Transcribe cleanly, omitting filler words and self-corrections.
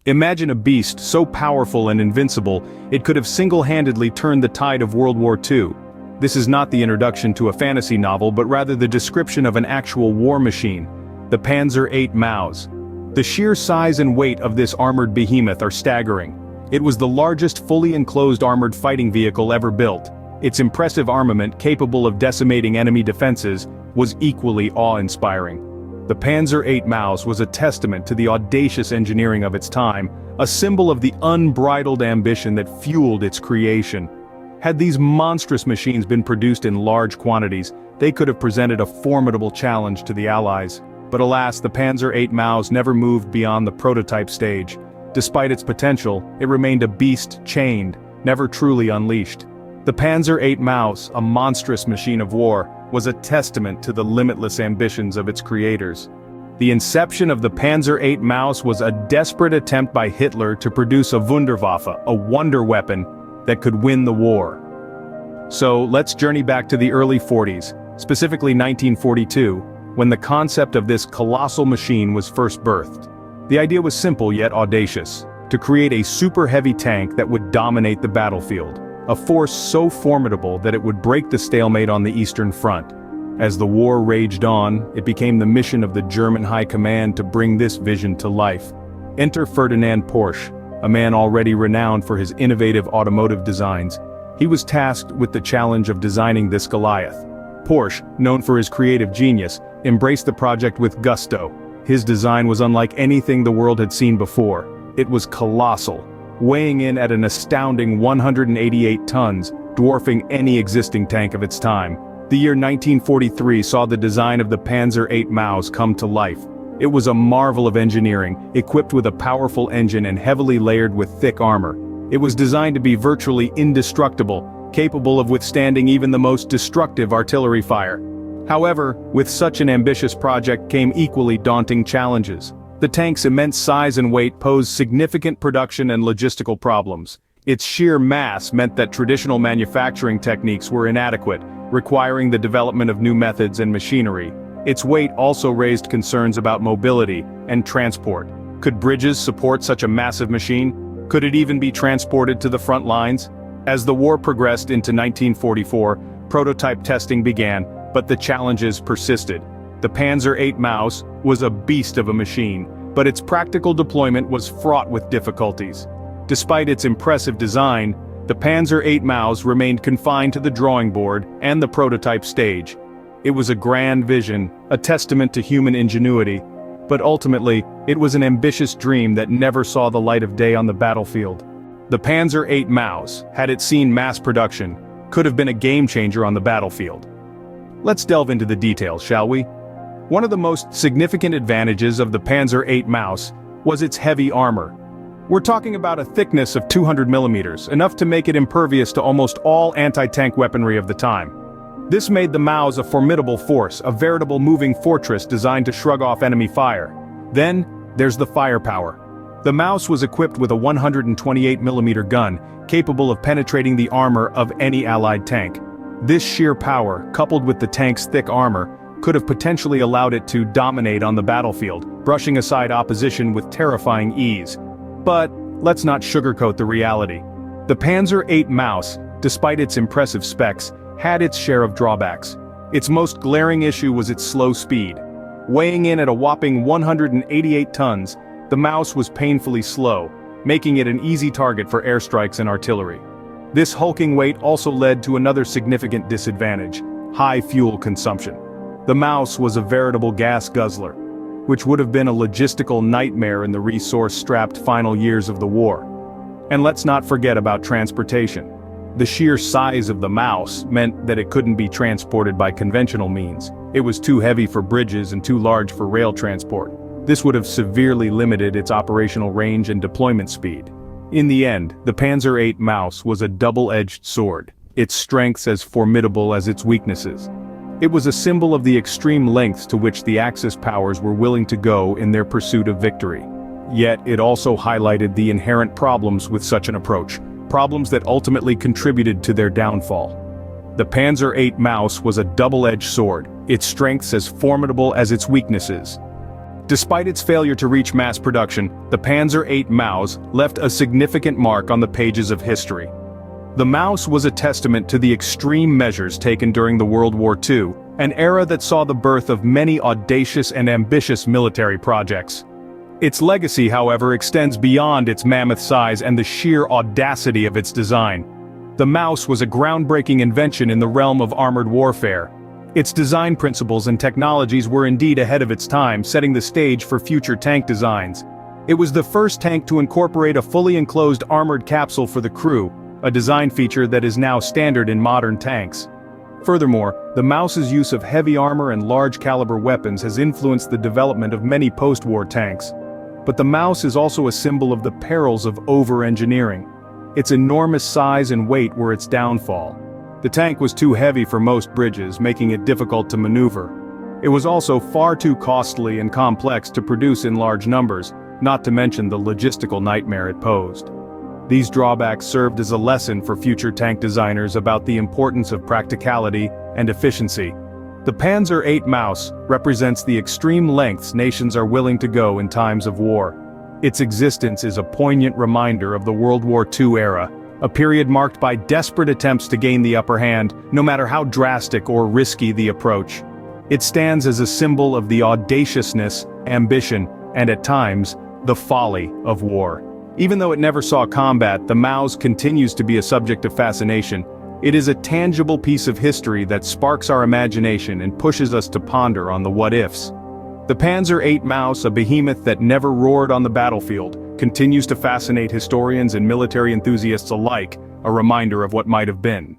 Imagine a beast so powerful and invincible, it could have single-handedly turned the tide of World War II. This is not the introduction to a fantasy novel but rather the description of an actual war machine, the Panzer VIII Maus. The sheer size and weight of this armored behemoth are staggering. It was the largest fully enclosed armored fighting vehicle ever built. Its impressive armament, capable of decimating enemy defenses, was equally awe-inspiring. The Panzer VIII Maus was a testament to the audacious engineering of its time, a symbol of the unbridled ambition that fueled its creation. Had these monstrous machines been produced in large quantities, they could have presented a formidable challenge to the Allies. But alas, the Panzer VIII Maus never moved beyond the prototype stage. Despite its potential, it remained a beast chained, never truly unleashed. The Panzer VIII Maus, a monstrous machine of war, was a testament to the limitless ambitions of its creators. The inception of the Panzer VIII Maus was a desperate attempt by Hitler to produce a Wunderwaffe, a wonder weapon, that could win the war. So let's journey back to the early 40s, specifically 1942, when the concept of this colossal machine was first birthed. The idea was simple yet audacious: to create a super-heavy tank that would dominate the battlefield, a force so formidable that it would break the stalemate on the Eastern Front. As the war raged on, it became the mission of the German High Command to bring this vision to life. Enter Ferdinand Porsche, a man already renowned for his innovative automotive designs. He was tasked with the challenge of designing this Goliath. Porsche, known for his creative genius, embraced the project with gusto. His design was unlike anything the world had seen before. It was colossal, weighing in at an astounding 188 tons, dwarfing any existing tank of its time. The year 1943 saw the design of the Panzer VIII Maus come to life. It was a marvel of engineering, equipped with a powerful engine and heavily layered with thick armor. It was designed to be virtually indestructible, capable of withstanding even the most destructive artillery fire. However, with such an ambitious project came equally daunting challenges. The tank's immense size and weight posed significant production and logistical problems. Its sheer mass meant that traditional manufacturing techniques were inadequate, requiring the development of new methods and machinery. Its weight also raised concerns about mobility and transport. Could bridges support such a massive machine? Could it even be transported to the front lines? As the war progressed into 1944, prototype testing began, but the challenges persisted. The Panzer VIII Maus was a beast of a machine, but its practical deployment was fraught with difficulties. Despite its impressive design, the Panzer VIII Maus remained confined to the drawing board and the prototype stage. It was a grand vision, a testament to human ingenuity, but ultimately, it was an ambitious dream that never saw the light of day on the battlefield. The Panzer VIII Maus, had it seen mass production, could have been a game-changer on the battlefield. Let's delve into the details, shall we? One of the most significant advantages of the Panzer VIII Maus was its heavy armor. We're talking about a thickness of 200 millimeters, enough to make it impervious to almost all anti-tank weaponry of the time. This made the Maus a formidable force, a veritable moving fortress designed to shrug off enemy fire. Then, there's the firepower. The Maus was equipped with a 128mm gun, capable of penetrating the armor of any Allied tank. This sheer power, coupled with the tank's thick armor, could have potentially allowed it to dominate on the battlefield, brushing aside opposition with terrifying ease. But, let's not sugarcoat the reality. The Panzer VIII Maus, despite its impressive specs, had its share of drawbacks. Its most glaring issue was its slow speed. Weighing in at a whopping 188 tons, the Maus was painfully slow, making it an easy target for airstrikes and artillery. This hulking weight also led to another significant disadvantage: high fuel consumption. The Maus was a veritable gas guzzler, which would have been a logistical nightmare in the resource-strapped final years of the war. And let's not forget about transportation. The sheer size of the Maus meant that it couldn't be transported by conventional means. It was too heavy for bridges and too large for rail transport. This would have severely limited its operational range and deployment speed. In the end, the Panzer VIII Maus was a double-edged sword, its strengths as formidable as its weaknesses. It was a symbol of the extreme lengths to which the Axis powers were willing to go in their pursuit of victory. Yet it also highlighted the inherent problems with such an approach, problems that ultimately contributed to their downfall. The Panzer VIII Maus was a double-edged sword, its strengths as formidable as its weaknesses. Despite its failure to reach mass production, the Panzer VIII Maus left a significant mark on the pages of history. The Maus was a testament to the extreme measures taken during the World War II, an era that saw the birth of many audacious and ambitious military projects. Its legacy, however, extends beyond its mammoth size and the sheer audacity of its design. The Maus was a groundbreaking invention in the realm of armored warfare. Its design principles and technologies were indeed ahead of its time, setting the stage for future tank designs. It was the first tank to incorporate a fully enclosed armored capsule for the crew, a design feature that is now standard in modern tanks. Furthermore, the Maus's use of heavy armor and large-caliber weapons has influenced the development of many post-war tanks. But the Maus is also a symbol of the perils of over-engineering. Its enormous size and weight were its downfall. The tank was too heavy for most bridges, making it difficult to maneuver. It was also far too costly and complex to produce in large numbers, not to mention the logistical nightmare it posed. These drawbacks served as a lesson for future tank designers about the importance of practicality and efficiency. The Panzer VIII Maus represents the extreme lengths nations are willing to go in times of war. Its existence is a poignant reminder of the World War II era, a period marked by desperate attempts to gain the upper hand, no matter how drastic or risky the approach. It stands as a symbol of the audaciousness, ambition, and at times, the folly of war. Even though it never saw combat, the Maus continues to be a subject of fascination. It is a tangible piece of history that sparks our imagination and pushes us to ponder on the what-ifs. The Panzer VIII Maus, a behemoth that never roared on the battlefield, continues to fascinate historians and military enthusiasts alike, a reminder of what might have been.